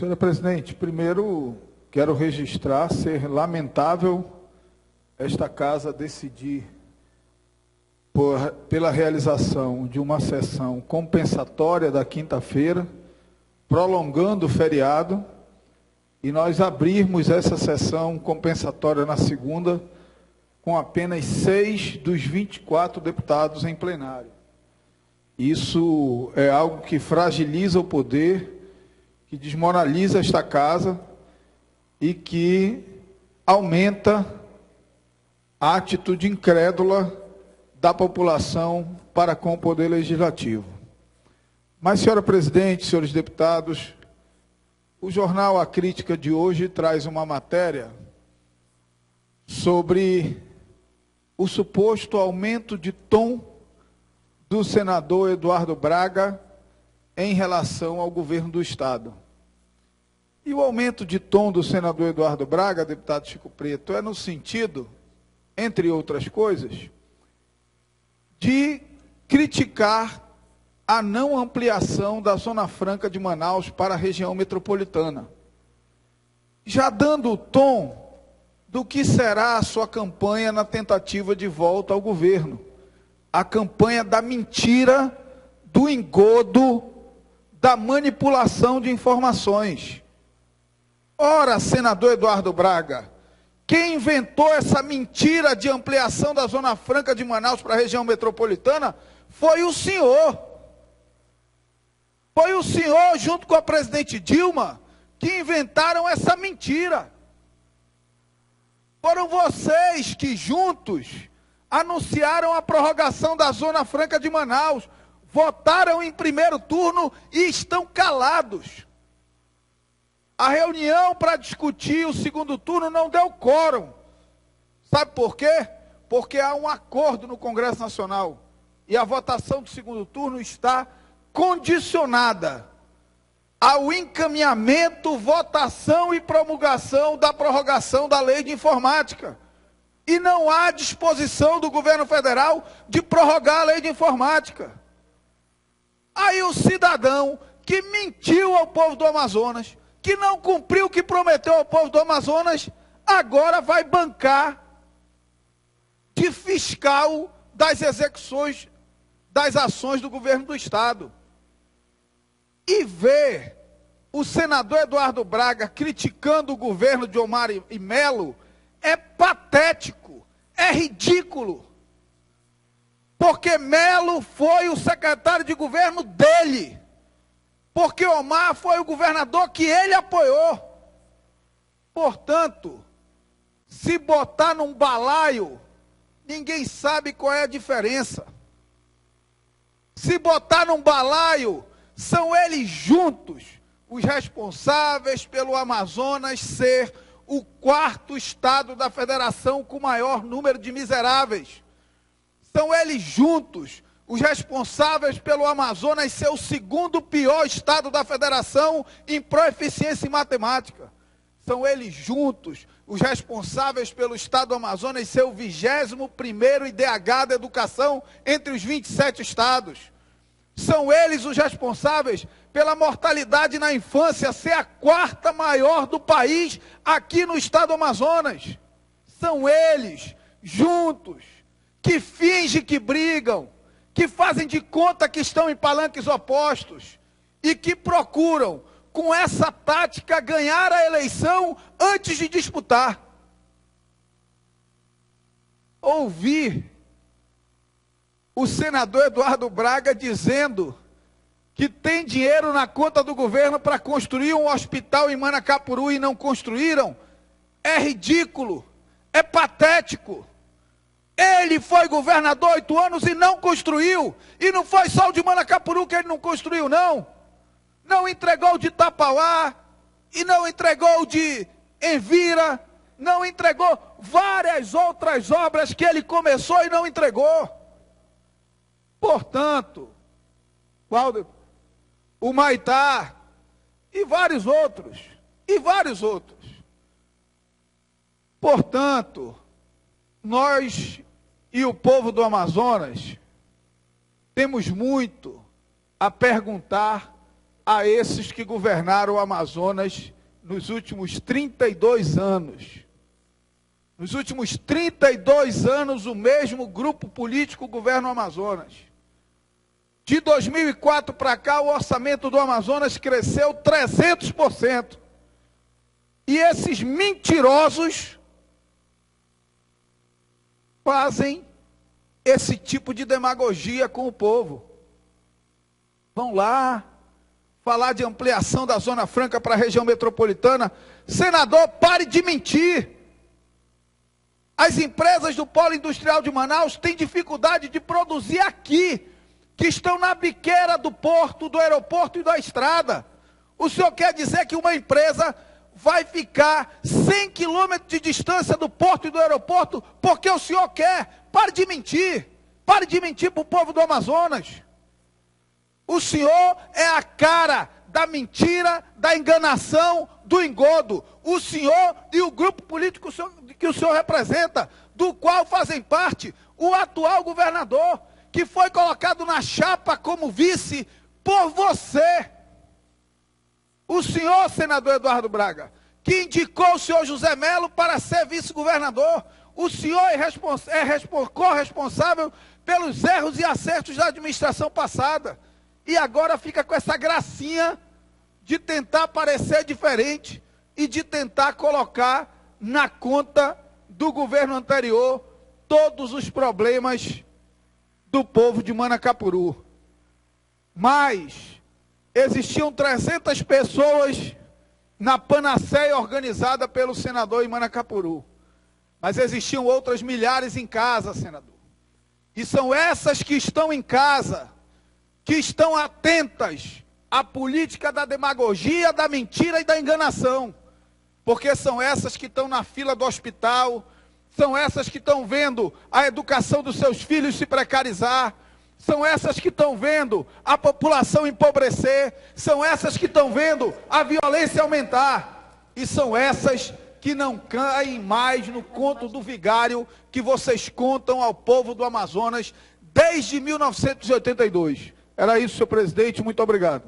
Senhora presidente, primeiro quero registrar ser lamentável esta casa decidir pela realização de uma sessão compensatória da quinta-feira, prolongando o feriado, e nós abrirmos essa sessão compensatória na segunda com apenas 6 dos 24 deputados em plenário. Isso é algo que fragiliza o poder, que desmoraliza esta casa e que aumenta a atitude incrédula da população para com o poder legislativo. Mas, senhora presidente, senhores deputados, o jornal A Crítica de hoje traz uma matéria sobre o suposto aumento de tom do senador Eduardo Braga em relação ao governo do Estado. E o aumento de tom do senador Eduardo Braga, deputado Chico Preto, é no sentido, entre outras coisas, de criticar a não ampliação da Zona Franca de Manaus para a região metropolitana, já dando o tom do que será a sua campanha na tentativa de volta ao governo. A campanha da mentira, do engodo, da manipulação de informações. Ora, senador Eduardo Braga, quem inventou essa mentira de ampliação da Zona Franca de Manaus para a região metropolitana foi o senhor. Foi o senhor, junto com a presidente Dilma, que inventaram essa mentira. Foram vocês que, juntos, anunciaram a prorrogação da Zona Franca de Manaus, votaram em primeiro turno e estão calados. A reunião para discutir o segundo turno não deu quórum. Sabe por quê? Porque há um acordo no Congresso Nacional e a votação do segundo turno está condicionada ao encaminhamento, votação e promulgação da prorrogação da lei de informática. E não há disposição do governo federal de prorrogar a lei de informática. Aí o cidadão que mentiu ao povo do Amazonas, que não cumpriu o que prometeu ao povo do Amazonas, agora vai bancar de fiscal das execuções das ações do governo do Estado. E ver o senador Eduardo Braga criticando o governo de Omar e Melo é patético, é ridículo. Porque Melo foi o secretário de governo dele. Porque Omar foi o governador que ele apoiou. Portanto, se botar num balaio, ninguém sabe qual é a diferença. Se botar num balaio, são eles juntos os responsáveis pelo Amazonas ser o quarto estado da federação com maior número de miseráveis. São eles juntos os responsáveis pelo Amazonas ser o segundo pior estado da federação em proeficiência em matemática. São eles juntos os responsáveis pelo estado do Amazonas ser o 21º IDH da educação entre os 27 estados. São eles os responsáveis pela mortalidade na infância ser a quarta maior do país aqui no estado do Amazonas. São eles, juntos, que fingem que brigam, que fazem de conta que estão em palanques opostos e que procuram, com essa tática, ganhar a eleição antes de disputar. Ouvir o senador Eduardo Braga dizendo que tem dinheiro na conta do governo para construir um hospital em Manacapuru e não construíram, é ridículo, é patético. Ele foi governador 8 anos e não construiu, e não foi só o de Manacapuru que ele não construiu, não. Não entregou o de Tapauá, e não entregou o de Envira, não entregou várias outras obras que ele começou e não entregou. Portanto, o Maitá e vários outros, Portanto, nós e o povo do Amazonas temos muito a perguntar a esses que governaram o Amazonas nos últimos 32 anos. Nos últimos 32 anos, o mesmo grupo político governa o Amazonas. De 2004 para cá, o orçamento do Amazonas cresceu 300%. E esses mentirosos fazem esse tipo de demagogia com o povo. Vão lá falar de ampliação da Zona Franca para a região metropolitana. Senador, pare de mentir. As empresas do Polo Industrial de Manaus têm dificuldade de produzir aqui, que estão na biqueira do porto, do aeroporto e da estrada. O senhor quer dizer que uma empresa vai ficar 100 quilômetros de distância do porto e do aeroporto porque o senhor quer? Pare de mentir. Pare de mentir para o povo do Amazonas. O senhor é a cara da mentira, da enganação, do engodo. O senhor e o grupo político que o senhor representa, do qual fazem parte o atual governador, que foi colocado na chapa como vice por você. O senhor, senador Eduardo Braga, que indicou o senhor José Melo para ser vice-governador. O senhor é corresponsável pelos erros e acertos da administração passada. E agora fica com essa gracinha de tentar parecer diferente e de tentar colocar na conta do governo anterior todos os problemas do povo de Manacapuru. Mas existiam 300 pessoas na panaceia organizada pelo senador em Manacapuru. Mas existiam outras milhares em casa, senador. E são essas que estão em casa, que estão atentas à política da demagogia, da mentira e da enganação. Porque são essas que estão na fila do hospital, são essas que estão vendo a educação dos seus filhos se precarizar, são essas que estão vendo a população empobrecer, são essas que estão vendo a violência aumentar, e são essas que não caem mais no conto do vigário que vocês contam ao povo do Amazonas desde 1982. Era isso, senhor presidente, muito obrigado.